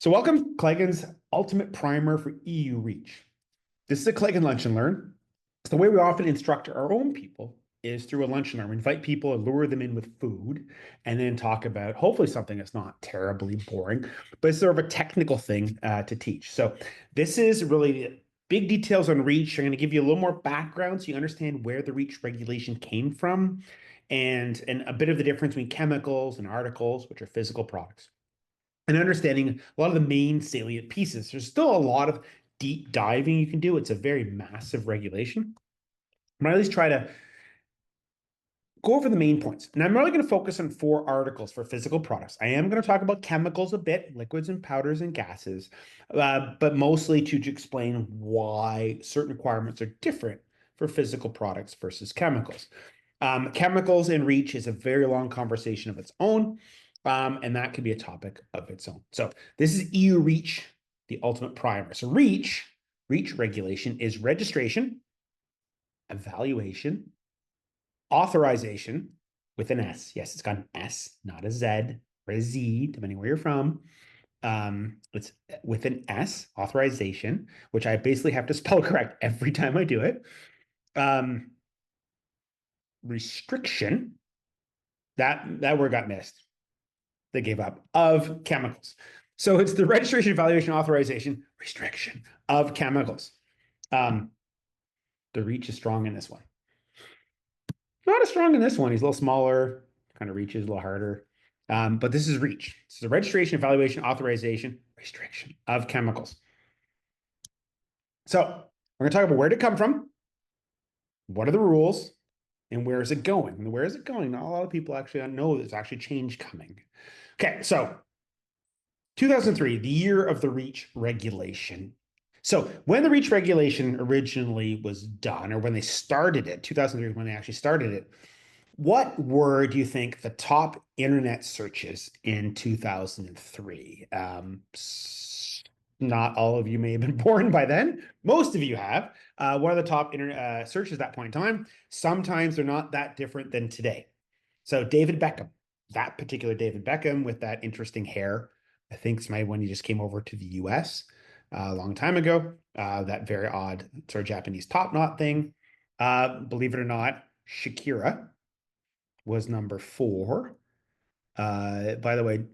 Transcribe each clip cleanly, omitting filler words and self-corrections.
So welcome Claigan's Ultimate Primer for EU Reach. This is a Claigan Lunch and Learn. So the way we often instruct our own people is through a lunch and learn. We invite people and lure them in with food and then talk about hopefully something that's not terribly boring, but it's sort of a technical thing to teach. So this is really big details on REACH. I'm going to give you a little more background so you understand where the REACH regulation came from and a bit of the difference between chemicals and articles, which are physical products and understanding a lot of the main salient pieces. There's still a lot of deep diving you can do. It's a very massive regulation. But I at least try to go over the main points. And I'm really going to focus on four articles for physical products. I am going to talk about chemicals a bit, liquids and powders and gases, but mostly to explain why certain requirements are different for physical products versus chemicals. Chemicals and REACH is a very long conversation of its own. And that could be a topic of its own. So this is EU REACH, the ultimate primer. So REACH regulation is registration, evaluation, authorization with an S. Yes, it's got an S, not a Z or a Z, depending where you're from. It's with an S, authorization, which I basically have to spell correct every time I do it. Restriction, that word got missed. They gave up, of chemicals. So it's the registration, evaluation, authorization, restriction of chemicals. The REACH is strong in this one. Not as strong in this one. He's a little smaller, kind of reaches a little harder. But this is REACH. This is the registration, evaluation, authorization, restriction of chemicals. So we're going to talk about where did it come from, what are the rules, and where is it going? And where is it going? Not a lot of people actually know there's actually change coming. Okay, so 2003, the year of the REACH regulation. So when the REACH regulation originally was done, or when they started it, 2003 when they actually started it, what were, do you think, the top internet searches in 2003? Not all of you may have been born by then. Most of you have. What are the top internet searches at that point in time? Sometimes they're not that different than today. So David Beckham, that particular David Beckham with that interesting hair, I think it's when he just came over to the US a long time ago. That very odd sort of Japanese top knot thing. Believe it or not, Shakira was number 4. By the way,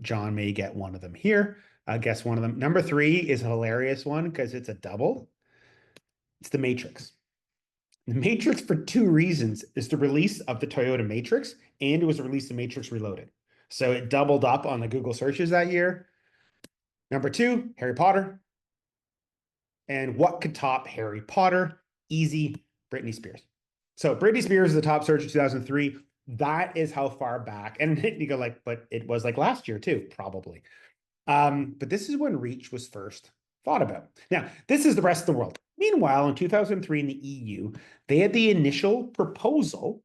John may get one of them here. Guess one of them. Number 3 is a hilarious one because it's a double. It's the Matrix. The Matrix, for 2 reasons, is the release of the Toyota Matrix, and it was the release of Matrix Reloaded. So it doubled up on the Google searches that year. Number 2, Harry Potter. And what could top Harry Potter? Easy, Britney Spears. So Britney Spears is the top search in 2003. That is how far back. And you go like, but it was like last year too, probably. But this is when REACH was first thought about. Now, this is the rest of the world. Meanwhile, in 2003 in the EU, they had the initial proposal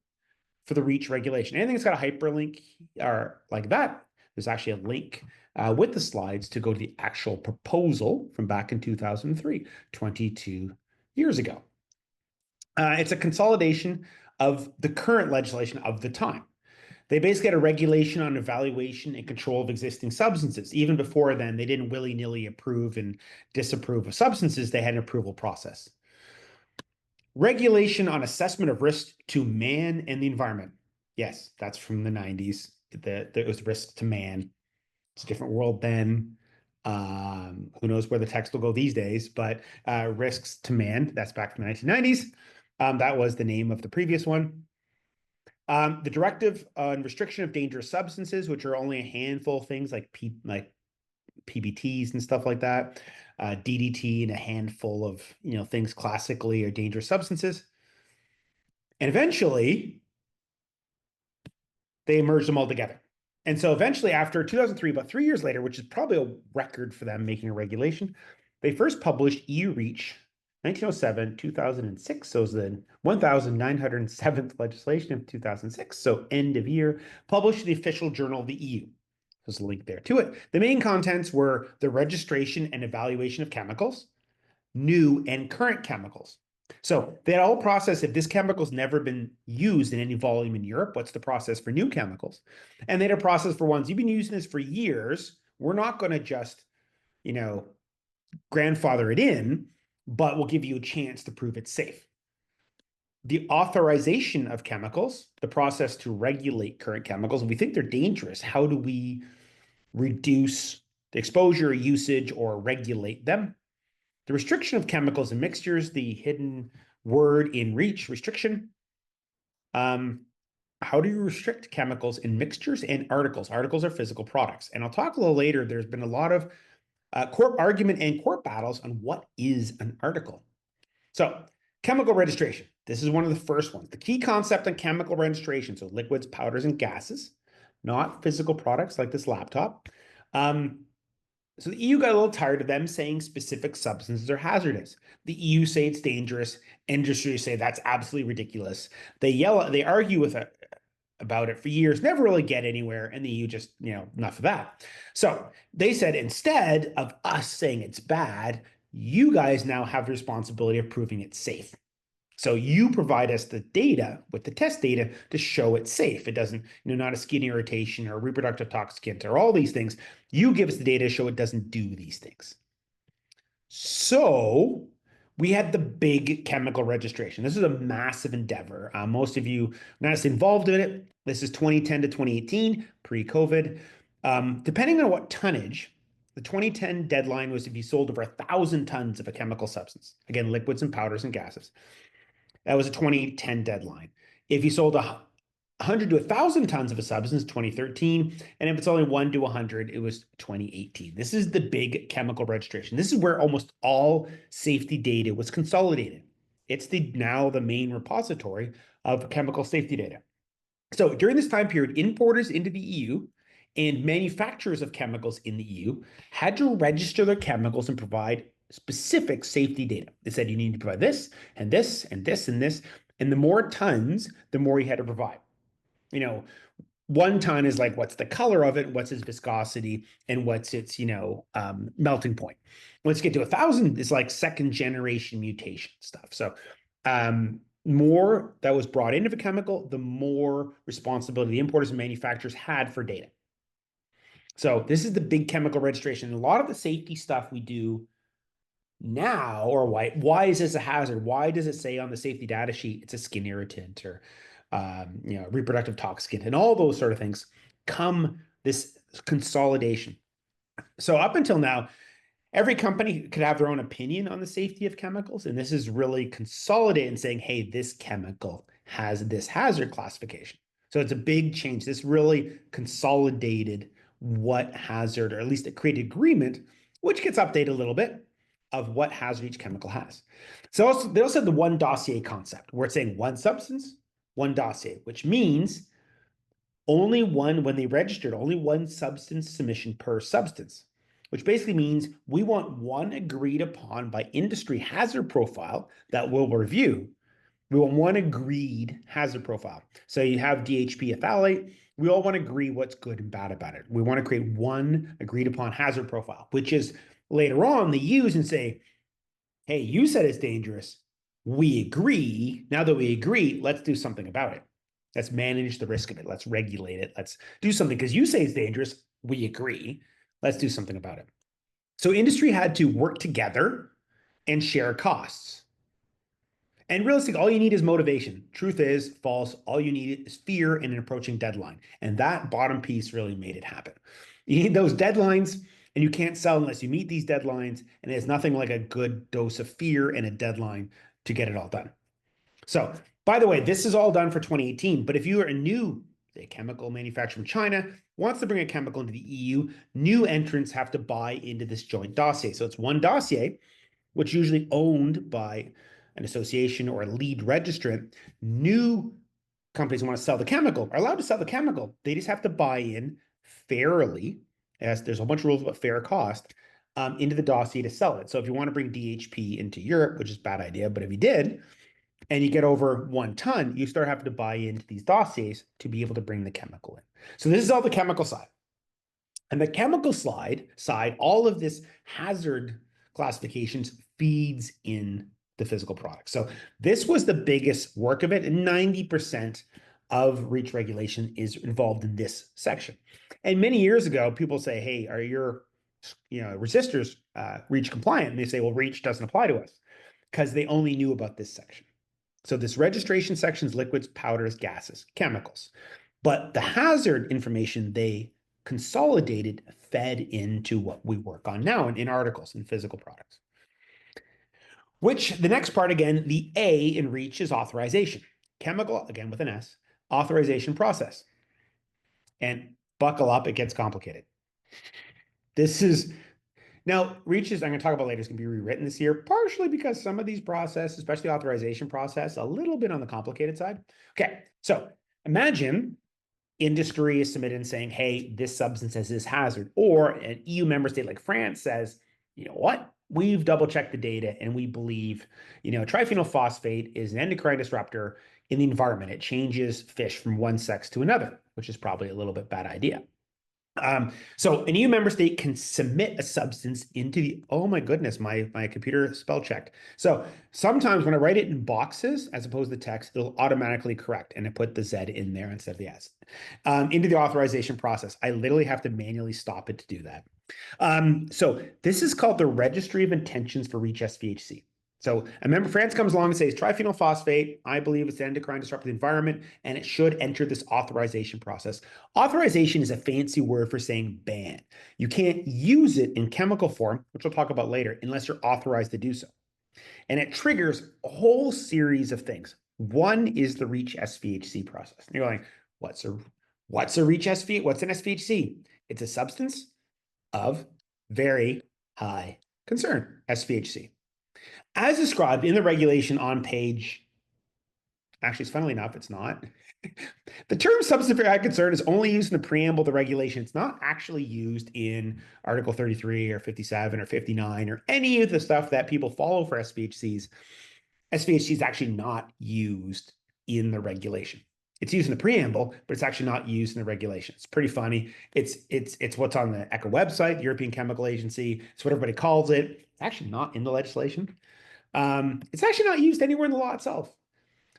for the REACH regulation. Anything that's got a hyperlink or like that, there's actually a link with the slides to go to the actual proposal from back in 2003, 22 years ago. It's a consolidation of the current legislation of the time. They basically had a regulation on evaluation and control of existing substances. Even before then, they didn't willy-nilly approve and disapprove of substances. They had an approval process. Regulation on assessment of risk to man and the environment. Yes, that's from the 90s. It was risk to man. It's a different world then. Who knows where the text will go these days, but risks to man, that's back from the 1990s. That was the name of the previous one. The directive on restriction of dangerous substances, which are only a handful of things like PBTs and stuff like that, DDT and a handful of things classically are dangerous substances. And eventually, they merged them all together. And so eventually, after 2003, about 3 years later, which is probably a record for them making a regulation, they first published EU REACH 1907, 2006. So it was the 1907th legislation of 2006. So end of year, published in the official journal of the EU. There's a link there to it. The main contents were the registration and evaluation of chemicals, new and current chemicals. So they had a whole process. If this chemical's never been used in any volume in Europe, what's the process for new chemicals? And they had a process for ones, you've been using this for years. We're not going to just grandfather it in, but we'll give you a chance to prove it's safe. The authorization of chemicals, the process to regulate current chemicals, and we think they're dangerous. How do we reduce the exposure, usage, or regulate them? The restriction of chemicals and mixtures, the hidden word in REACH, restriction. How do you restrict chemicals in mixtures and articles? Articles are physical products. And I'll talk a little later, there's been a lot of court argument and court battles on what is an article. So chemical registration. This is one of the first ones. The key concept on chemical registration, so liquids, powders, and gases, not physical products like this laptop. So the EU got a little tired of them saying specific substances are hazardous. The EU say it's dangerous. Industry say that's absolutely ridiculous. They argue with it about it for years, never really get anywhere, and the EU just, enough of that. So they said, instead of us saying it's bad, you guys now have the responsibility of proving it's safe. So you provide us the data with the test data to show it's safe. It doesn't, not a skin irritation or reproductive toxicant or all these things. You give us the data to show it doesn't do these things. So we had the big chemical registration. This is a massive endeavor. Most of you not as involved in it. This is 2010 to 2018, pre-COVID. Depending on what tonnage, the 2010 deadline was if you sold over 1,000 tons of a chemical substance. Again, liquids and powders and gases. That was a 2010 deadline. If you sold 100 to 1,000 tons of a substance, 2013, and if it's only 1 to 100, it was 2018. This is the big chemical registration. This is where almost all safety data was consolidated. It's now the main repository of chemical safety data. So during this time period, importers into the EU and manufacturers of chemicals in the EU had to register their chemicals and provide specific safety data. They said you need to provide this and this and this and this. And the more tons, the more you had to provide. 1 ton is like, what's the color of it? What's its viscosity? And what's its, melting point? Let's get to 1,000 is like second generation mutation stuff. So more that was brought into the chemical, the more responsibility the importers and manufacturers had for data. So this is the big chemical registration. A lot of the safety stuff we do now, or why is this a hazard? Why does it say on the safety data sheet it's a skin irritant or reproductive toxicant, and all those sort of things come this consolidation. So up until now, every company could have their own opinion on the safety of chemicals, and this is really consolidated and saying, hey, this chemical has this hazard classification. So it's a big change. This really consolidated what hazard, or at least it created agreement, which gets updated a little bit, of what hazard each chemical has. So they also have the one dossier concept, where it's saying one substance, one dossier, which means when they registered, only one substance submission per substance, which basically means we want one agreed upon by industry hazard profile that we'll review. We want one agreed hazard profile. So you have DHP phthalate. We all want to agree what's good and bad about it. We want to create one agreed upon hazard profile, which is later on they use and say, hey, you said it's dangerous. We agree. Now that we agree, let's do something about it. Let's manage the risk of it. Let's regulate it. Let's do something because you say it's dangerous. We agree. Let's do something about it. So industry had to work together and share costs. And realistically, all you need is motivation. Truth is, false. All you need is fear and an approaching deadline. And that bottom piece really made it happen. You need those deadlines, and you can't sell unless you meet these deadlines. And there's nothing like a good dose of fear and a deadline to get it all done. So, by the way, this is all done for 2018. But if you are a new chemical manufacturer from China, wants to bring a chemical into the EU, new entrants have to buy into this joint dossier. So it's one dossier, which is usually owned by an association or a lead registrant. New companies who want to sell the chemical are allowed to sell the chemical. They just have to buy in fairly, as there's a whole bunch of rules about fair cost, into the dossier to sell it. So if you want to bring DHP into Europe, which is a bad idea, but if you did, and you get over 1 ton, you start having to buy into these dossiers to be able to bring the chemical in. So this is all the chemical side. And the chemical side, all of this hazard classifications feeds in the physical product. So this was the biggest work of it, and 90% of REACH regulation is involved in this section. And many years ago, people say, hey, are your resistors REACH compliant, and they say, well, REACH doesn't apply to us because they only knew about this section. So this registration section is liquids, powders, gases, chemicals. But the hazard information they consolidated fed into what we work on now in articles and physical products. Which the next part, again, the A in REACH is authorization. Chemical, again with an S, authorization process. And buckle up, it gets complicated. This is now REACH is, I'm going to talk about later, is going to be rewritten this year, partially because some of these processes, especially the authorization process, a little bit on the complicated side. Okay, so imagine industry is submitted and saying, hey, this substance has this hazard, or an EU member state like France says, you know what? We've double checked the data and we believe, triphenyl phosphate is an endocrine disruptor in the environment. It changes fish from one sex to another, which is probably a little bit bad idea. So an EU member state can submit a substance into the, oh my goodness, my computer spell checked. So sometimes when I write it in boxes, as opposed to text, it'll automatically correct. And I put the Z in there instead of the S. Into the authorization process. I literally have to manually stop it to do that. So this is called the Registry of Intentions for REACH SVHC. So I remember France comes along and says triphenyl phosphate, I believe it's an endocrine disruptor of the environment, and it should enter this authorization process. Authorization is a fancy word for saying ban. You can't use it in chemical form, which we'll talk about later, unless you're authorized to do so. And it triggers a whole series of things. One is the REACH SVHC process. And you're going, what's a REACH SV? What's an SVHC? It's a substance of very high concern, SVHC. As described in the regulation on page, actually, funnily enough, it's not. The term substance of very high concern is only used in the preamble of the regulation. It's not actually used in Article 33 or 57 or 59 or any of the stuff that people follow for SVHCs. SVHC is actually not used in the regulation. It's used in the preamble, but it's actually not used in the regulation. It's pretty funny. It's what's on the ECHA website, the European Chemical Agency. It's what everybody calls it. It's actually not in the legislation. It's actually not used anywhere in the law itself.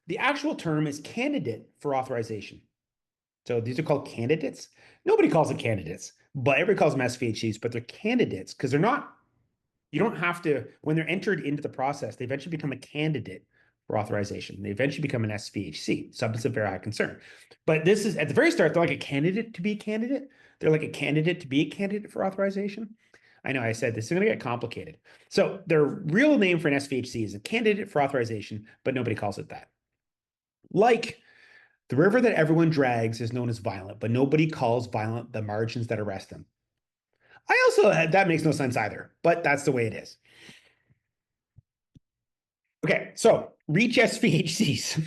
The actual term is candidate for authorization. So these are called candidates. Nobody calls them candidates, but everybody calls them SVHCs, but they're candidates because they're not, you don't have to, when they're entered into the process, they eventually become a candidate for authorization. They eventually become an SVHC, substance of very high concern. But this is, at the very start, they're like a candidate to be a candidate. They're like a candidate to be a candidate for authorization. I know I said this is going to get complicated. So their real name for an SVHC is a candidate for authorization, but nobody calls it that. Like the river that everyone drags is known as violent, but nobody calls violent the margins that arrest them. I also, that makes no sense either, but that's the way it is. Okay, so REACH SVHCs.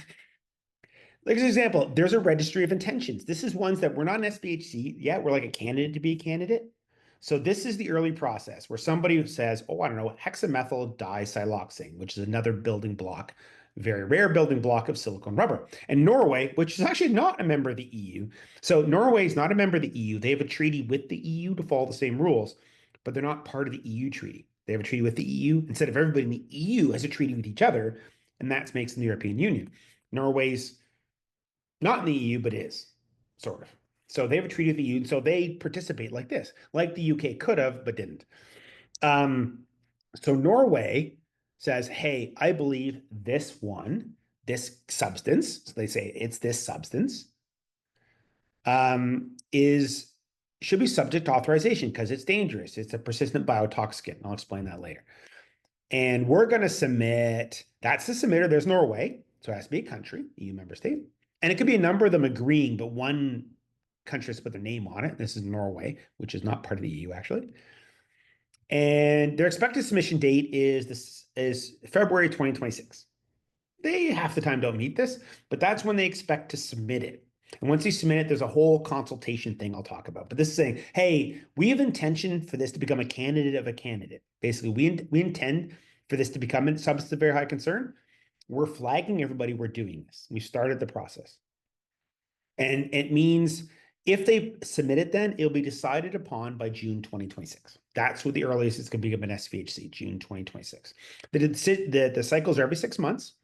Like as an example, there's a registry of intentions. This is ones that we're not an SVHC yet. We're like a candidate to be a candidate. So this is the early process where somebody says, oh, I don't know, hexamethyl disiloxane, which is another building block, very rare building block of silicone rubber. And Norway, which is actually not a member of the EU. So Norway is not a member of the EU. They have a treaty with the EU to follow the same rules, but they're not part of the EU treaty. They have a treaty with the EU. Instead of everybody in the EU has a treaty with each other, and that makes them the European Union. Norway's not in the EU, but is, sort of. So they have a treaty with the EU, so they participate like this, like the UK could have, but didn't. So Norway says, hey, I believe this one, this substance, so they say it's this substance, is should be subject to authorization because it's dangerous. It's a persistent biotoxicant. I'll explain that later. And we're going to submit, that's the submitter. There's Norway. So it has to be a country, EU member state. And it could be a number of them agreeing, but one country has put their name on it. This is Norway, which is not part of the EU actually. And their expected submission date is February 2026. They half the time don't meet this, but that's when they expect to submit it. And once you submit it, there's a whole consultation thing I'll talk about. But this is saying, hey, we have intention for this to become a candidate of a candidate. Basically, we intend for this to become a substance of very high concern. We're flagging everybody we're doing this. We started the process. And it means if they submit it, then it'll be decided upon by June 2026. That's what the earliest it's going to become an SVHC, June 2026. The cycles are every 6 months,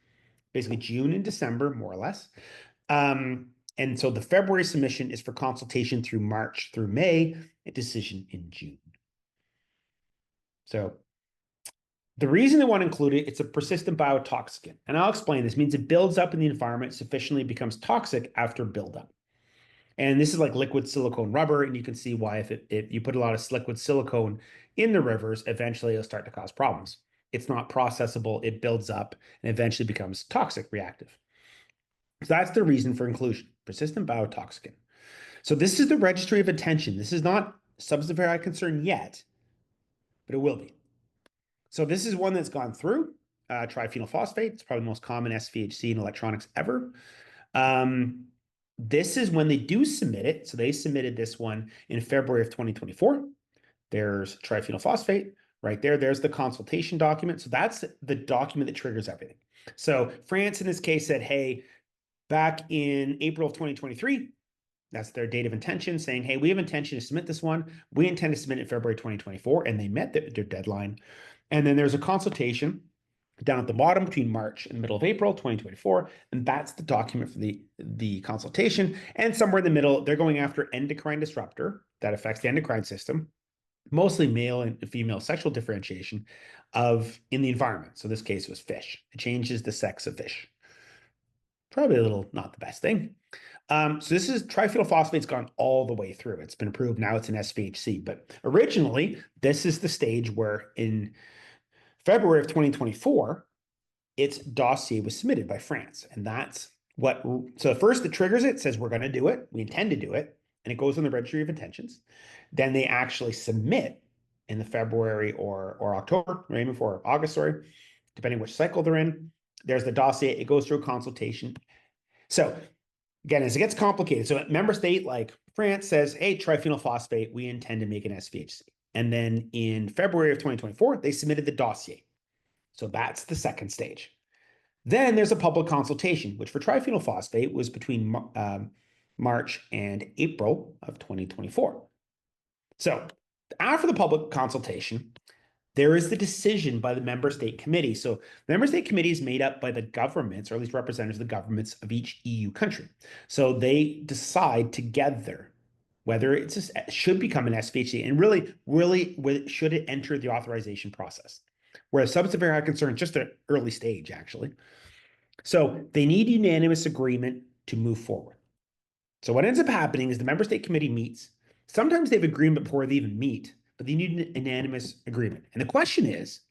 basically June and December, more or less. And so the February submission is for consultation through March through May, a decision in June. So the reason they want to include it, it's a persistent biotoxicant. And I'll explain this. It means it builds up in the environment sufficiently becomes toxic after buildup. And this is like liquid silicone rubber. And you can see why if you put a lot of liquid silicone in the rivers, eventually it'll start to cause problems. It's not processable. It builds up and eventually becomes toxic reactive. So that's the reason for inclusion, persistent biotoxicant. So this is the registry of intention. This is not substance of very high concern yet, but it will be. So this is one that's gone through triphenyl phosphate. It's probably the most common SVHC in electronics ever. This is when they do submit it. So they submitted this one in February of 2024. There's triphenyl phosphate right there. There's the consultation document. So that's the document that triggers everything. So France in this case said, hey, back in April of 2023, that's their date of intention, saying, hey, we have intention to submit this one. We intend to submit it in February 2024, and they met their deadline. And then there's a consultation down at the bottom between March and the middle of April 2024, and that's the document for the consultation. And somewhere in the middle, they're going after endocrine disruptor that affects the endocrine system, mostly male and female sexual differentiation in the environment. So this case was fish. It changes the sex of fish. Probably a little not the best thing. So this is triphenyl phosphate's gone all the way through. It's been approved. Now it's an SVHC. But originally, this is the stage where in February of 2024, its dossier was submitted by France. And that's what, so first it triggers it, says we're going to do it. We intend to do it. And it goes on the registry of intentions. Then they actually submit in the February or October, or even for August, sorry, depending which cycle they're in. There's the dossier. It goes through a consultation. So again, as it gets complicated, so a member state like France says, hey, triphenyl phosphate, we intend to make an SVHC. And then in February of 2024, they submitted the dossier. So that's the second stage. Then there's a public consultation, which for triphenyl phosphate was between March and April of 2024. So after the public consultation, there is the decision by the member state committee. So the member state committee is made up by the governments, or at least representatives of the governments of each EU country. So they decide together whether it should become an SVHC and really should it enter the authorization process. Whereas substance of very high concern, just an early stage, actually. So they need unanimous agreement to move forward. So what ends up happening is the member state committee meets. Sometimes they have agreement before they even meet, but they need an unanimous agreement. And the question is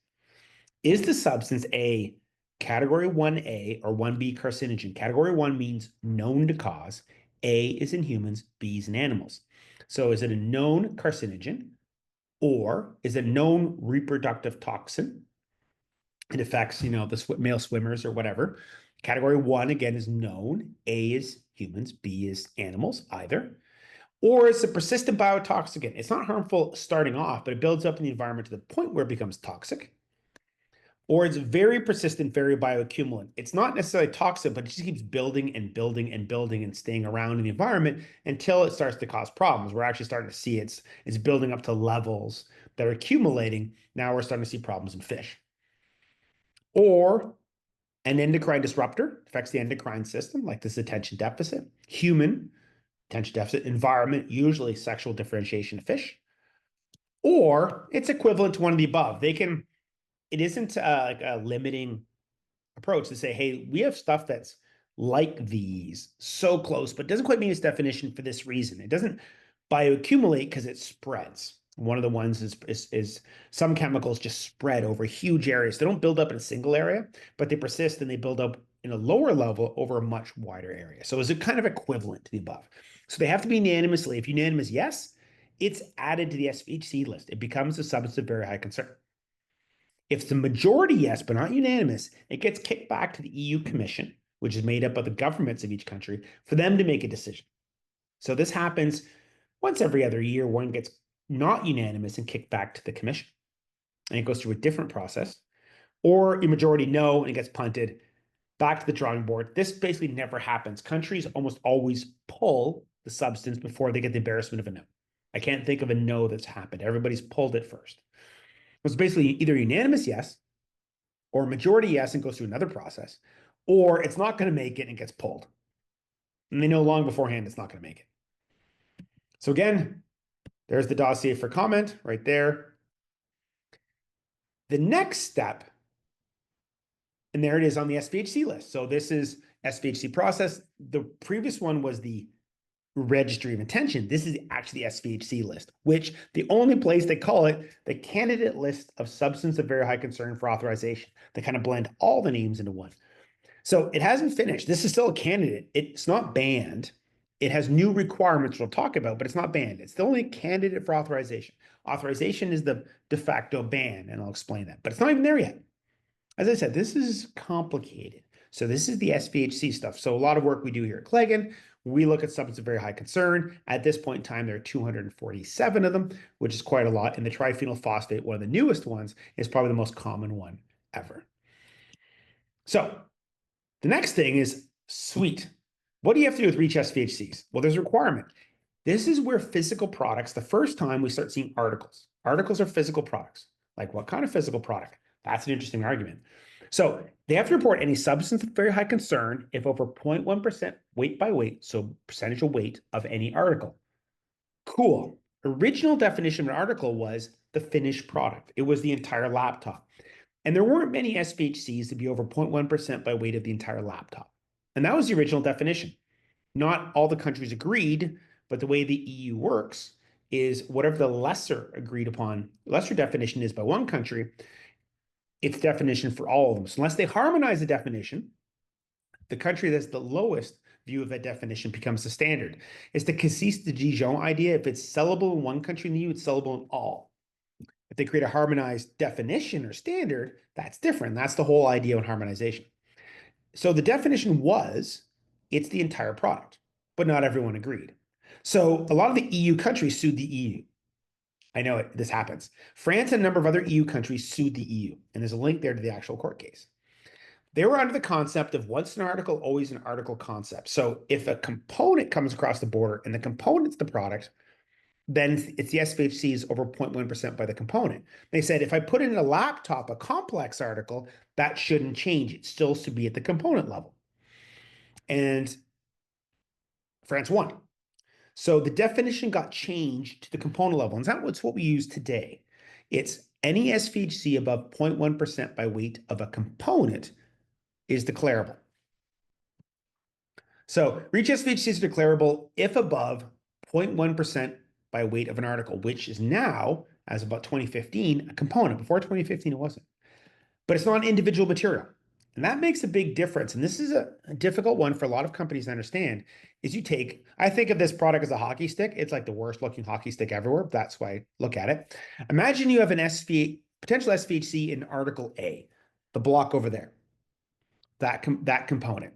the substance a category 1A or 1B carcinogen? Category 1 means known to cause. A is in humans, B is in animals. So is it a known carcinogen or is it a known reproductive toxin? It affects, the male swimmers or whatever. Category 1, again, is known. A is humans, B is animals, either. Or it's a persistent biotoxicant. It's not harmful starting off, but it builds up in the environment to the point where it becomes toxic. Or it's very persistent, very bioaccumulant. It's not necessarily toxic, but it just keeps building and building and building and staying around in the environment until it starts to cause problems. We're actually starting to see it's building up to levels that are accumulating. Now we're starting to see problems in fish. Or an endocrine disruptor affects the endocrine system, like this attention deficit. Human attention deficit, environment, usually sexual differentiation of fish. Or it's equivalent to one of the above. It isn't like a limiting approach to say, hey, we have stuff that's like these, so close, but doesn't quite meet its definition for this reason. It doesn't bioaccumulate because it spreads. One of the ones is some chemicals just spread over huge areas. They don't build up in a single area, but they persist and they build up in a lower level over a much wider area. So is it kind of equivalent to the above? So they have to be unanimously. If unanimous, yes, it's added to the SVHC list. It becomes a substance of very high concern. If it's the majority yes, but not unanimous, it gets kicked back to the EU Commission, which is made up of the governments of each country, for them to make a decision. So this happens once every other year. One gets not unanimous and kicked back to the Commission, and it goes through a different process. Or a majority no, and it gets punted back to the drawing board. This basically never happens. Countries almost always pull the substance before they get the embarrassment of a no. I can't think of a no that's happened. Everybody's pulled it first. It's basically either unanimous yes, or majority yes and goes through another process, or it's not going to make it and gets pulled. And they know long beforehand it's not going to make it. So again, there's the dossier for comment right there. The next step, and there it is on the SVHC list. So this is SVHC process. The previous one was the registry of intention. This is actually the SVHC list, which the only place they call it the candidate list of substance of very high concern for authorization. They kind of blend all the names into one. So it hasn't finished. This is still a candidate. It's not banned. It has new requirements we'll talk about, but it's not banned. It's the only candidate for authorization. Authorization is the de facto ban, and I'll explain that. But it's not even there yet. As I said, this is complicated. So this is the SVHC stuff. So a lot of work we do here at Claigan. We look at substances of very high concern. At this point in time, there are 247 of them, which is quite a lot. And the triphenyl phosphate, one of the newest ones, is probably the most common one ever. So the next thing is, sweet. What do you have to do with REACH SVHCs? Well, there's a requirement. This is where physical products, the first time we start seeing articles. Articles are physical products. Like what kind of physical product? That's an interesting argument. So they have to report any substance of very high concern if over 0.1% weight by weight, so percentage of weight of any article. Cool. Original definition of an article was the finished product. It was the entire laptop. And there weren't many SVHCs to be over 0.1% by weight of the entire laptop. And that was the original definition. Not all the countries agreed, but the way the EU works is whatever the lesser agreed upon, lesser definition is by one country, its definition for all of them. So unless they harmonize the definition, the country that's the lowest view of that definition becomes the standard. It's the cassis de Dijon idea. If it's sellable in one country in the EU, it's sellable in all. If they create a harmonized definition or standard, that's different. That's the whole idea of harmonization. So the definition was, it's the entire product, but not everyone agreed. So a lot of the EU countries sued the EU. I know this happens. France and a number of other EU countries sued the EU, and there's a link there to the actual court case. They were under the concept of once an article, always an article concept. So if a component comes across the border and the component's the product, then it's the SVHCs over 0.1% by the component. They said, if I put in a laptop, a complex article, that shouldn't change. It still should be at the component level. And France won. So the definition got changed to the component level. And that's what we use today. It's any SVHC above 0.1% by weight of a component is declarable. So REACH SVHCs are declarable if above 0.1% by weight of an article, which is now, as about 2015, a component. Before 2015, it wasn't. But it's not an individual material. And that makes a big difference. And this is a difficult one for a lot of companies to understand, is I think of this product as a hockey stick. It's like the worst looking hockey stick everywhere. That's why I look at it. Imagine you have an potential SVHC in article A, the block over there, that component.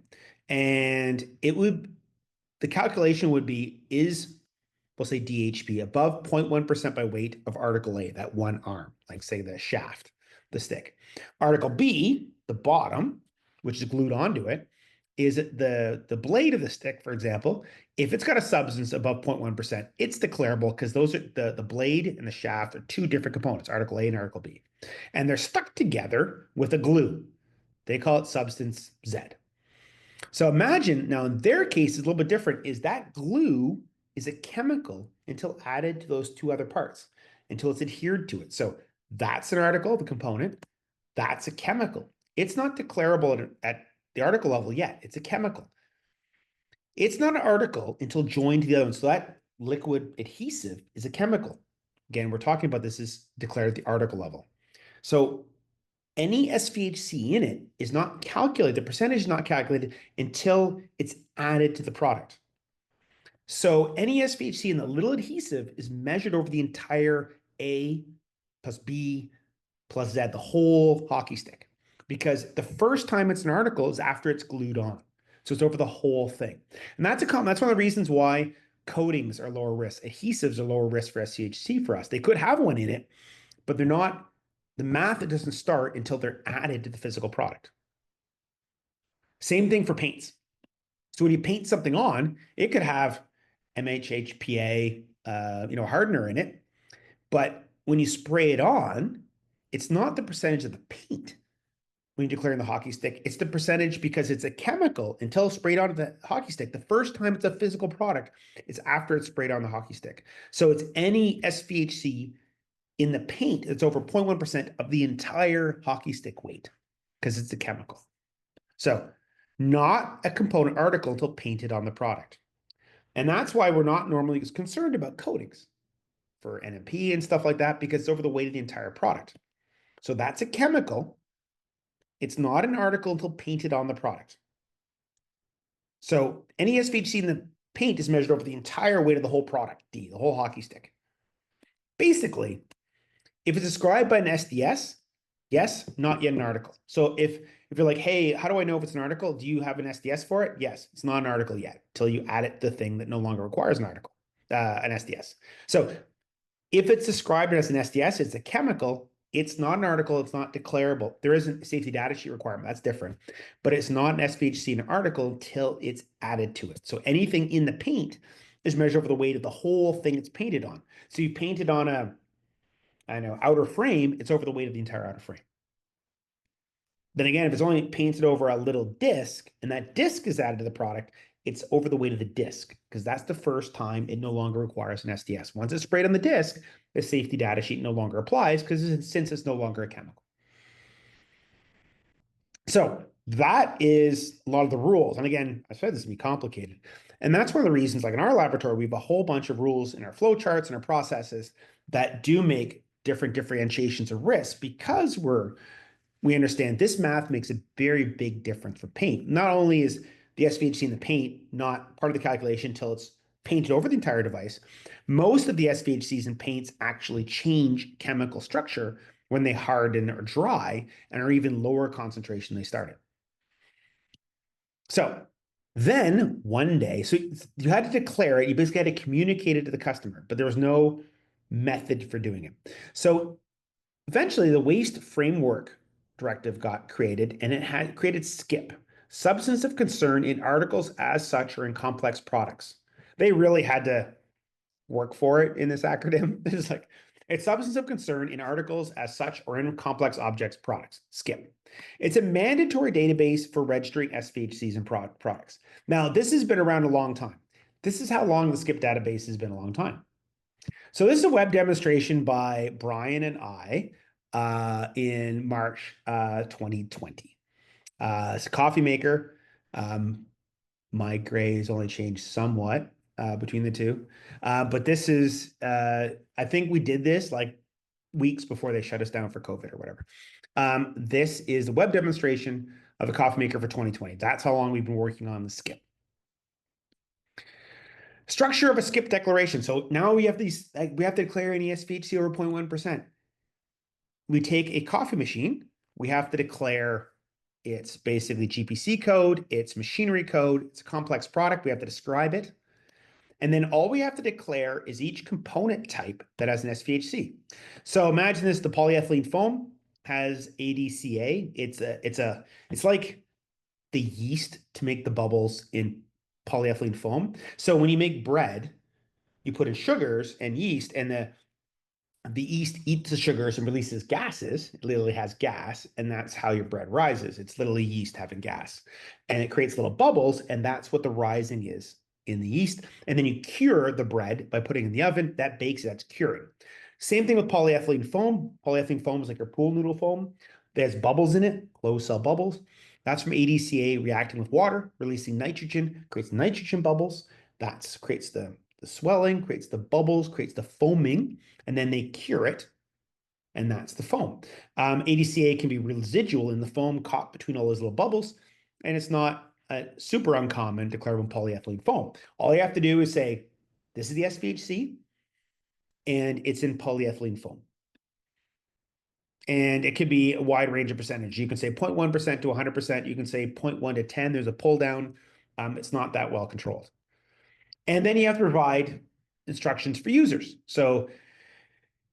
And the calculation would be, we'll say DHP, above 0.1% by weight of article A, that one arm, like say the shaft, the stick. Article B, the bottom, which is glued onto it, is the blade of the stick, for example. If it's got a substance above 0.1%, it's declarable because those are the blade and the shaft are two different components, article A and article B. And they're stuck together with a glue. They call it substance Z. So imagine, now in their case, it's a little bit different, is that glue is a chemical until added to those two other parts, until it's adhered to it. So that's an article, the component. That's a chemical. It's not declarable at the article level yet. It's a chemical. It's not an article until joined to the other one. So that liquid adhesive is a chemical. Again, we're talking about this is declared at the article level. So any SVHC in it is not calculated. The percentage is not calculated until it's added to the product. So any SVHC in the little adhesive is measured over the entire A plus B plus Z, the whole hockey stick. Because the first time it's an article is after it's glued on. So it's over the whole thing. And that's one of the reasons why coatings are lower risk. Adhesives are lower risk for SVHC for us. They could have one in it, but they're not, the math doesn't start until they're added to the physical product. Same thing for paints. So when you paint something on, it could have MHHPA, hardener in it. But when you spray it on, it's not the percentage of the paint when you're declaring the hockey stick. It's the percentage because it's a chemical until sprayed onto the hockey stick. The first time it's a physical product is after it's sprayed on the hockey stick. So it's any SVHC In the paint, it's over 0.1% of the entire hockey stick weight because it's a chemical. So, not a component article until painted on the product. And that's why we're not normally as concerned about coatings for NMP and stuff like that because it's over the weight of the entire product. So, that's a chemical. It's not an article until painted on the product. So, any SVHC in the paint is measured over the entire weight of the whole product, the whole hockey stick. Basically, if it's described by an SDS, yes, not yet an article. So if you're like, hey, how do I know if it's an article? Do you have an SDS for it? Yes, it's not an article yet until you add it to the thing that no longer requires an article, an SDS. So if it's described as an SDS, it's a chemical. It's not an article. It's not declarable. There isn't a safety data sheet requirement. That's different. But it's not an SVHC an article until it's added to it. So anything in the paint is measured over the weight of the whole thing it's painted on. So you paint it on a outer frame, it's over the weight of the entire outer frame. Then again, if it's only painted over a little disc and that disc is added to the product, it's over the weight of the disc because that's the first time it no longer requires an SDS. Once it's sprayed on the disc, the safety data sheet no longer applies since it's no longer a chemical. So that is a lot of the rules. And again, I said this would be complicated. And that's one of the reasons, like in our laboratory, we have a whole bunch of rules in our flow charts and our processes that do make different differentiations of risk because we understand this math makes a very big difference for paint. Not only is the SVHC in the paint not part of the calculation until it's painted over the entire device, most of the SVHCs in paints actually change chemical structure when they harden or dry and are even lower concentration than they started. So then one day, so you had to declare it, you basically had to communicate it to the customer, but there was no method for doing it. So eventually the waste framework directive got created and it had created SCIP, substance of concern in articles as such or in complex products. They really had to work for it in this acronym. It's like it's substance of concern in articles as such or in complex objects products. SCIP. It's a mandatory database for registering SVHCs and products. Now, this has been around a long time. This is how long the SCIP database has been a long time. So this is a web demonstration by Brian and I in March 2020. It's a coffee maker. My gray's only changed somewhat between the two. But this is, I think we did this like weeks before they shut us down for COVID or whatever. This is the web demonstration of a coffee maker for 2020. That's how long we've been working on the SCIP. Structure of a SCIP declaration. So now we have these, we have to declare any SVHC over 0.1%. We take a coffee machine. We have to declare it's basically GPC code, it's machinery code, it's a complex product. We have to describe it. And then all we have to declare is each component type that has an SVHC. So imagine this, the polyethylene foam has ADCA. It's like the yeast to make the bubbles in polyethylene foam. So when you make bread, you put in sugars and yeast, and the yeast eats the sugars and releases gases. It literally has gas, and that's how your bread rises. It's literally yeast having gas, and it creates little bubbles, and that's what the rising is in the yeast. And then you cure the bread by putting it in the oven. That bakes it. That's curing. Same thing with polyethylene foam. Polyethylene foam is like your pool noodle foam. There's bubbles in it, closed cell bubbles. That's from ADCA reacting with water, releasing nitrogen, creates nitrogen bubbles. That creates the swelling, creates the bubbles, creates the foaming, and then they cure it, and that's the foam. ADCA can be residual in the foam caught between all those little bubbles, and it's not super uncommon to declare polyethylene foam. All you have to do is say, this is the SVHC, and it's in polyethylene foam. And it could be a wide range of percentage. You can say 0.1% to 100%. You can say 0.1 to 10. There's a pull down. It's not that well controlled. And then you have to provide instructions for users. So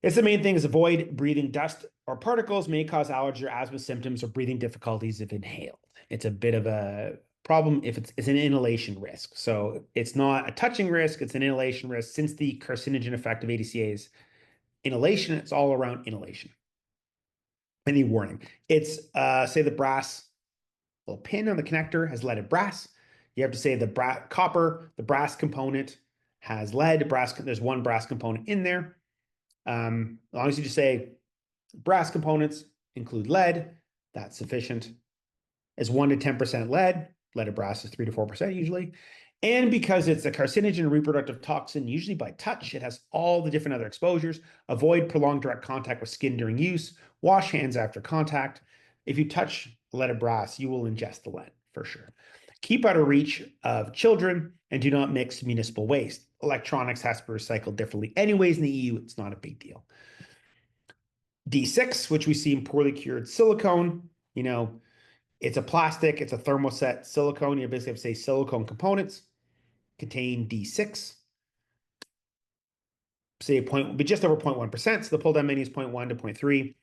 it's the main thing is avoid breathing dust or particles may cause allergy or asthma symptoms or breathing difficulties if inhaled. It's a bit of a problem if it's an inhalation risk. So it's not a touching risk, it's an inhalation risk. Since the carcinogen effect of ADCA is inhalation, it's all around inhalation. Any warning. It's say the brass little pin on the connector has leaded brass. You have to say the copper, the brass component has lead. There's one brass component in there. As long as you just say brass components include lead, that's sufficient. It's 1 to 10% lead. Lead of brass is 3 to 4% usually. And because it's a carcinogen and reproductive toxin, usually by touch, it has all the different other exposures. Avoid prolonged direct contact with skin during use. Wash hands after contact. If you touch lead of brass, you will ingest the lead for sure. Keep out of reach of children and do not mix municipal waste. Electronics has to be recycled differently. Anyways, in the EU, it's not a big deal. D6, which we see in poorly cured silicone, it's a plastic, it's a thermoset silicone. You basically have to say silicone components contain D6, say but just over 0.1%. So the pull down menu is 0.1 to 0.3.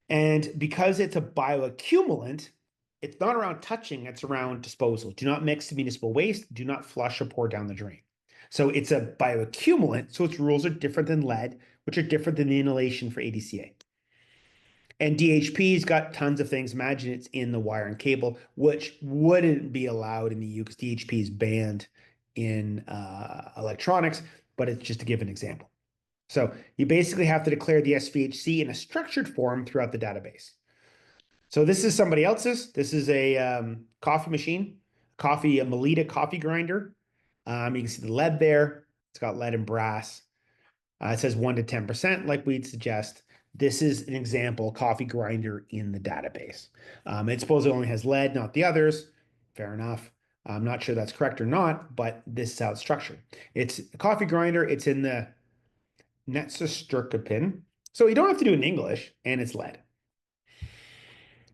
And because it's a bioaccumulant, it's not around touching, it's around disposal. Do not mix municipal waste. Do not flush or pour down the drain. So it's a bioaccumulant, so its rules are different than lead, which are different than the inhalation for ADCA. And DHP's got tons of things. Imagine it's in the wire and cable, which wouldn't be allowed in the EU because DHP is banned in electronics, but it's just to give an example. So you basically have to declare the SVHC in a structured form throughout the database. So this is somebody else's. This is a coffee machine, a Melita coffee grinder. You can see the lead there. It's got lead and brass. It says 1 to 10%, like we'd suggest. This is an example coffee grinder in the database. It supposedly only has lead, not the others. Fair enough. I'm not sure that's correct or not, but this is how it's structured. It's a coffee grinder. It's in the Netzestricapin. So you don't have to do it in English, and it's lead.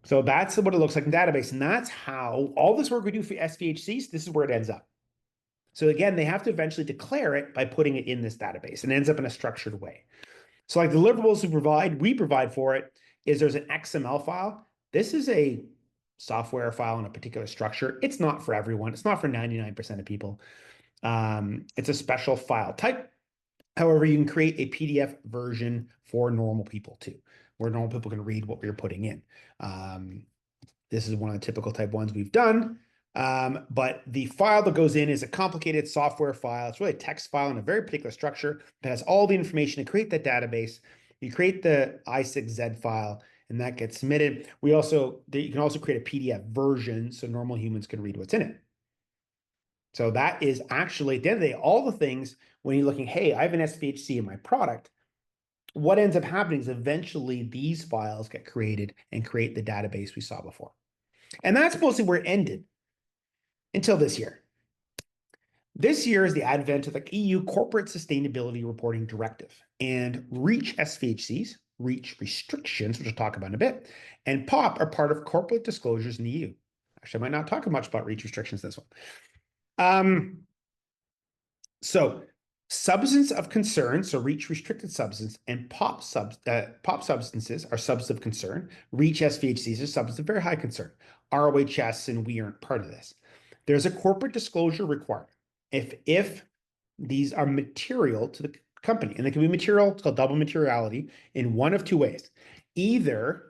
So that's what it looks like in the database. And that's how all this work we do for SVHCs, this is where it ends up. So again, they have to eventually declare it by putting it in this database and ends up in a structured way. So like the deliverables we provide for it is there's an XML file. This is a software file in a particular structure. It's not for everyone. It's not for 99% of people. It's a special file type. However, you can create a PDF version for normal people too, where normal people can read what we're putting in. This is one of the typical type ones we've done. But the file that goes in is a complicated software file. It's really a text file in a very particular structure that has all the information to create that database. You create the I6Z file, and that gets submitted. You can also create a PDF version so normal humans can read what's in it. So that is actually, at the end of the day, all the things when you're looking, hey, I have an SVHC in my product. What ends up happening is eventually these files get created and create the database we saw before. And that's mostly where it ended until this year. This year is the advent of the EU Corporate Sustainability Reporting Directive, and REACH SVHCs, REACH restrictions, which we'll talk about in a bit, and POP are part of corporate disclosures in the EU. Actually, I might not talk much about REACH restrictions this one. So substance of concern, so REACH restricted substance, and POP substances are substance of concern. REACH SVHCs are substance of very high concern. ROHS and we aren't part of this. There's a corporate disclosure requirement. If these are material to the company, and they can be material, it's called double materiality, in one of two ways. Either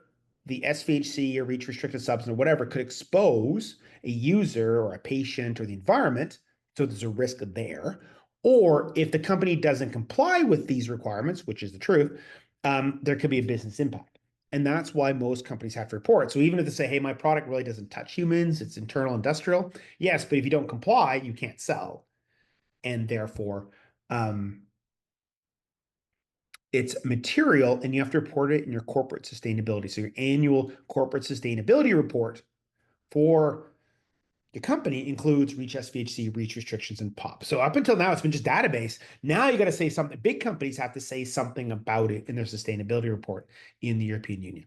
the SVHC or REACH restricted substance or whatever could expose a user or a patient or the environment, so there's a risk there. Or if the company doesn't comply with these requirements, which is the truth, there could be a business impact. And that's why most companies have to report. So even if they say, hey, my product really doesn't touch humans, it's internal industrial. Yes, but if you don't comply, you can't sell. And therefore, it's material and you have to report it in your corporate sustainability. So your annual corporate sustainability report for your company includes REACH SVHC, REACH restrictions, and POP. So up until now, it's been just database. Now you got to say something. Big companies have to say something about it in their sustainability report in the European Union.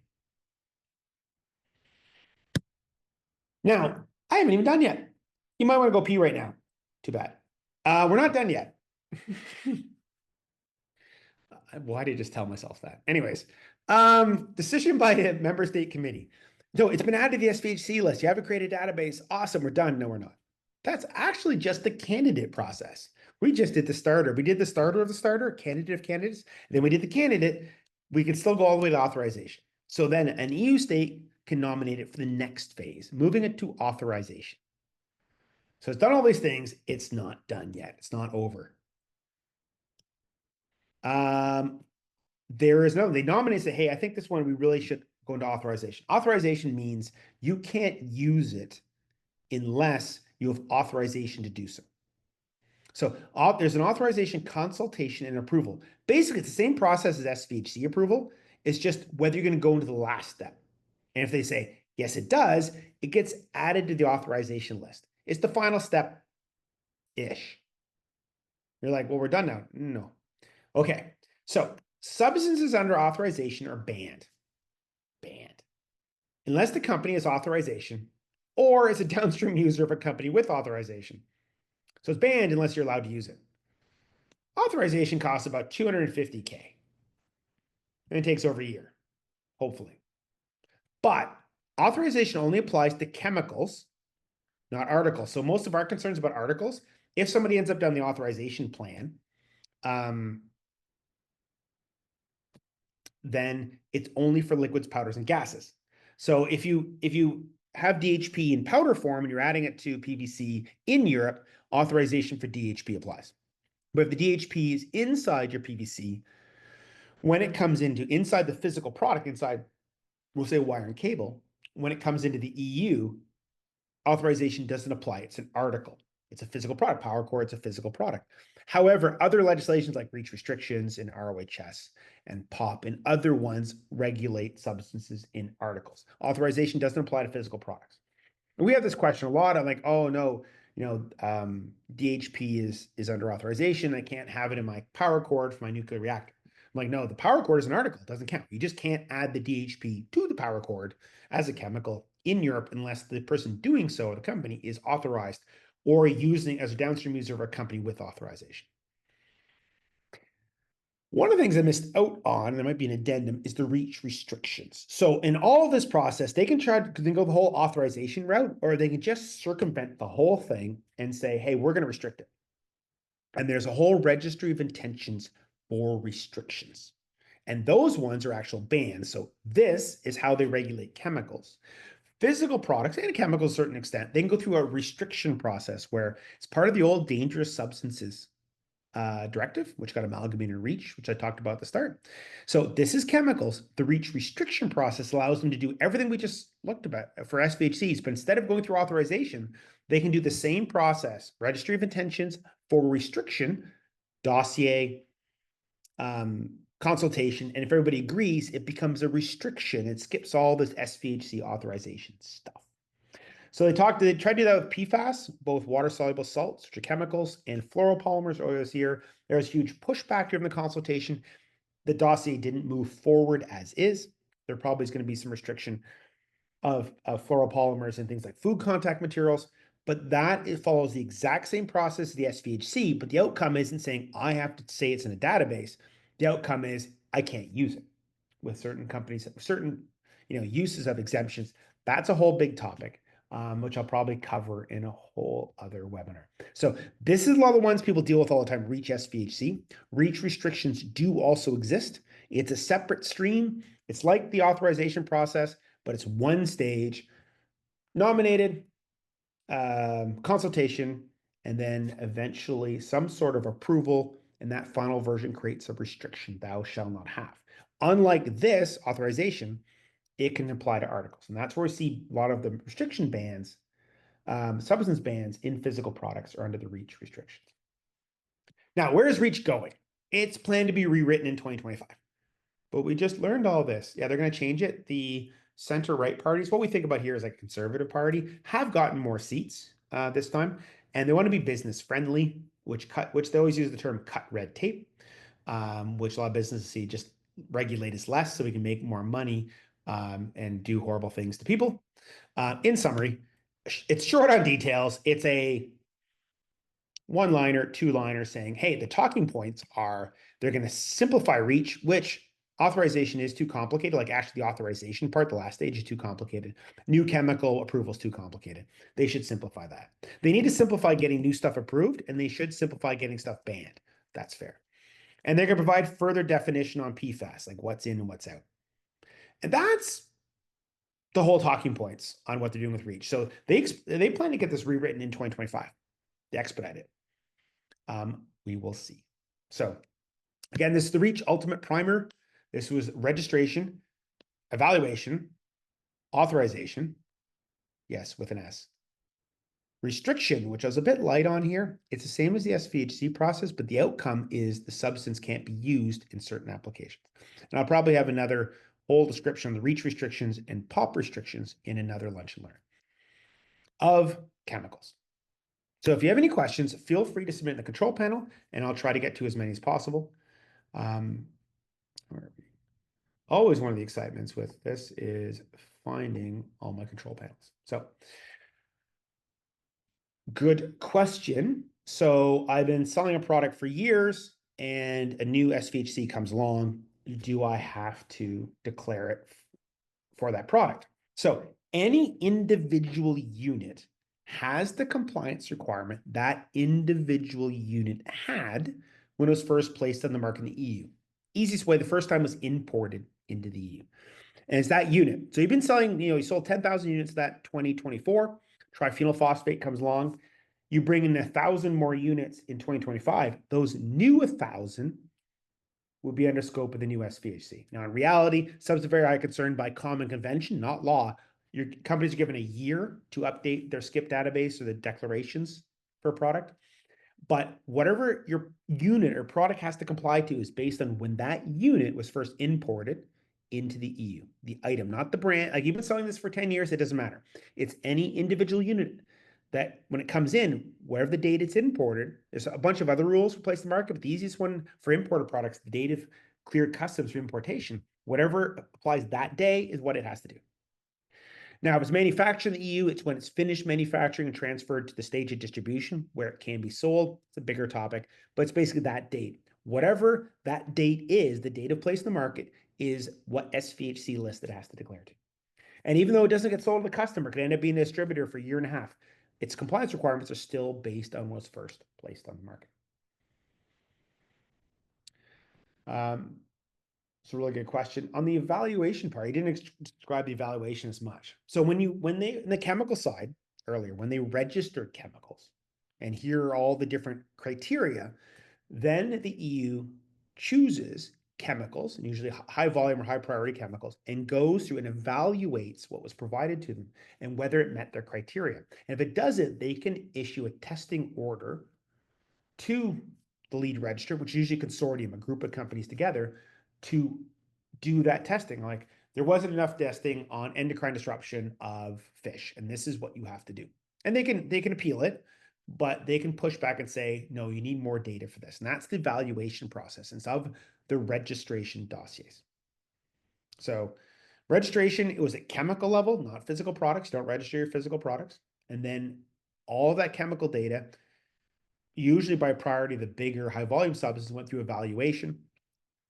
Now, I haven't even done yet. You might want to go pee right now. Too bad. We're not done yet. Why did I just tell myself that? Anyways, decision by a member state committee. So it's been added to the SVHC list. You have to create a database. Awesome, we're done. No, we're not. That's actually just the candidate process. We just did the starter. We did the starter of the starter, candidate of candidates. Then we did the candidate. We can still go all the way to authorization. So then an EU state can nominate it for the next phase, moving it to authorization. So it's done all these things. It's not done yet. It's not over. there is no, they nominate and say, hey, I think this one we really should go into authorization. Authorization means you can't use it unless you have authorization to do so. So there's an authorization, consultation, and approval. Basically, it's the same process as SVHC approval. It's just whether you're going to go into the last step. And if they say, yes, it does, it gets added to the authorization list. It's the final step-ish. You're like, well, we're done now. No. Okay. So substances under authorization are banned. Banned. Unless the company has authorization or is a downstream user of a company with authorization. So it's banned unless you're allowed to use it. Authorization costs about $250K. And it takes over a year, hopefully. But authorization only applies to chemicals, not articles. So most of our concerns about articles, if somebody ends up down the authorization plan, then it's only for liquids, powders, and gases. So if you have DHP in powder form and you're adding it to PVC in Europe, authorization for DHP applies. But if the DHP is inside your PVC, when it comes inside the physical product, inside, we'll say wire and cable, when it comes into the EU, authorization doesn't apply. It's an article. It's a physical product. Power cord, it's a physical product. However, other legislations like reach restrictions in ROHS and POP and other ones regulate substances in articles. Authorization doesn't apply to physical products. And we have this question a lot. I'm like, oh no, DHP is under authorization. I can't have it in my power cord for my nuclear reactor. I'm like, no, the power cord is an article. It doesn't count. You just can't add the DHP to the power cord as a chemical in Europe unless the person doing so, the company, is authorized or using as a downstream user of a company with authorization. One of the things I missed out on, there might be an addendum, is the reach restrictions. So in all of this process, they can try to go the whole authorization route, or they can just circumvent the whole thing and say, hey, we're going to restrict it. And there's a whole registry of intentions for restrictions. And those ones are actual bans. So this is how they regulate chemicals. Physical products and chemicals to a certain extent, they can go through a restriction process where it's part of the old dangerous substances directive, which got amalgamated in REACH, which I talked about at the start. So this is chemicals. The REACH restriction process allows them to do everything we just looked about for SVHCs, but instead of going through authorization, they can do the same process, registry of intentions for restriction, dossier, consultation, and if everybody agrees, it becomes a restriction. It skips all this SVHC authorization stuff. So they tried to do that with PFAS, both water-soluble salts, which are chemicals, and fluoropolymers earlier this year. There was huge pushback during the consultation. The dossier didn't move forward as is. There probably is going to be some restriction of fluoropolymers and things like food contact materials, but it follows the exact same process as the SVHC, but the outcome isn't saying I have to say it's in a database. The outcome is I can't use it with certain companies, certain uses of exemptions. That's a whole big topic. Which I'll probably cover in a whole other webinar. So this is a lot of the ones people deal with all the time, REACH SVHC. REACH restrictions do also exist. It's a separate stream. It's like the authorization process, but it's one stage, nominated, consultation, and then eventually some sort of approval, and that final version creates a restriction thou shall not have. Unlike this authorization, it can apply to articles. And that's where we see a lot of the restriction bans, substance bans in physical products are under the REACH restrictions. Now, where is REACH going? It's planned to be rewritten in 2025. But we just learned all this. Yeah, they're going to change it. The center-right parties, what we think about here is like a conservative party, have gotten more seats this time. And they want to be business-friendly, which they always use the term cut red tape, which a lot of businesses see just regulate us less so we can make more money and do horrible things to people. In summary, it's short on details. It's a one-liner, two-liner saying, hey, the talking points are they're going to simplify REACH, which authorization is too complicated. Like actually the authorization part, the last stage is too complicated. New chemical approval is too complicated. They should simplify that. They need to simplify getting new stuff approved, and they should simplify getting stuff banned. That's fair. And they're going to provide further definition on PFAS, like what's in and what's out. And that's the whole talking points on what they're doing with REACH. So they plan to get this rewritten in 2025. They expedite it. We will see. So again, this is the REACH Ultimate Primer. This was registration, evaluation, authorization, yes, with an S. Restriction, which I was a bit light on here, it's the same as the SVHC process, but the outcome is the substance can't be used in certain applications. And I'll probably have another whole description on the reach restrictions and pop restrictions in another lunch and learn of chemicals. So if you have any questions, feel free to submit in the control panel, and I'll try to get to as many as possible. Always one of the excitements with this is finding all my control panels. So good question. So I've been selling a product for years and a new SVHC comes along. Do I have to declare it for that product? So any individual unit has the compliance requirement that individual unit had when it was first placed on the market in the EU. Easiest way, the first time was imported into the EU. And it's that unit. So you've been selling, you sold 10,000 units that 2024. Triphenyl phosphate comes along. You bring in 1,000 more units in 2025. Those new 1,000 will be under scope of the new SVHC. Now, in reality, subs are very high concern by common convention, not law. Your companies are given a year to update their SCIP database or the declarations for a product. But whatever your unit or product has to comply to is based on when that unit was first imported into the EU. The item, not the brand. Like you've been selling this for 10 years, it doesn't matter. It's any individual unit that when it comes in, whatever the date it's imported, there's a bunch of other rules for place the market, but the easiest one for imported products, the date of cleared customs for importation, whatever applies that day is what it has to do. Now, if it's manufactured in the EU, it's when it's finished manufacturing and transferred to the stage of distribution where it can be sold. It's a bigger topic, but it's basically that date. Whatever that date is, the date of place in the market is what SVHC list it has to declare to. And even though it doesn't get sold to the customer, it could end up being a distributor for a year and a half. Its compliance requirements are still based on what's first placed on the market. It's a really good question. On the evaluation part, he didn't describe the evaluation as much. So when they, in the chemical side earlier, when they registered chemicals, and here are all the different criteria, then the EU chooses chemicals, and usually high volume or high priority chemicals, and goes through and evaluates what was provided to them and whether it met their criteria. And if it doesn't, they can issue a testing order to the lead register, which is usually a consortium, a group of companies together, to do that testing. Like there wasn't enough testing on endocrine disruption of fish, and this is what you have to do. And they can appeal it, but they can push back and say, no, you need more data for this. And that's the evaluation process instead of the registration dossiers. So registration, it was at chemical level, not physical products. Don't register your physical products. And then all that chemical data, usually by priority, the bigger high volume substances went through evaluation.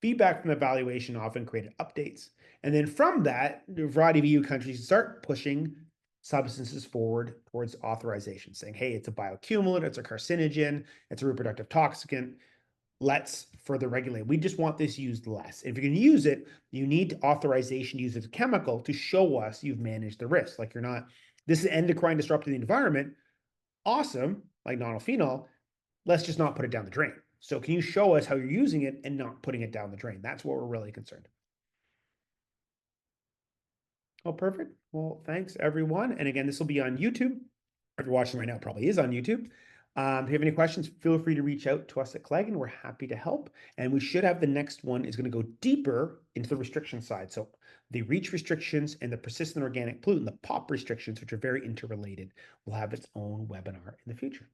Feedback from the evaluation often created updates. And then from that, a variety of EU countries start pushing substances forward towards authorization, saying, hey, it's a bioaccumulant, it's a carcinogen, it's a reproductive toxicant. Let's further regulate. We just want this used less. If you're going to use it, you need authorization to use it as a chemical to show us you've managed the risk. Like you're not, this is endocrine disrupting the environment. Awesome, like nonylphenol. Let's just not put it down the drain. So can you show us how you're using it and not putting it down the drain? That's what we're really concerned. Oh, perfect. Well, thanks everyone. And again, this will be on YouTube. If you're watching right now, it probably is on YouTube. If you have any questions, feel free to reach out to us at Claigan. We're happy to help. And we should have the next one is going to go deeper into the restriction side. So the reach restrictions and the persistent organic pollutant, the POP restrictions, which are very interrelated, will have its own webinar in the future.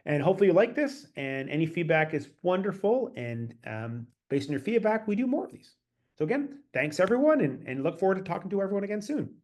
And hopefully you like this, and any feedback is wonderful. And based on your feedback, we do more of these. So again, thanks everyone, and look forward to talking to everyone again soon.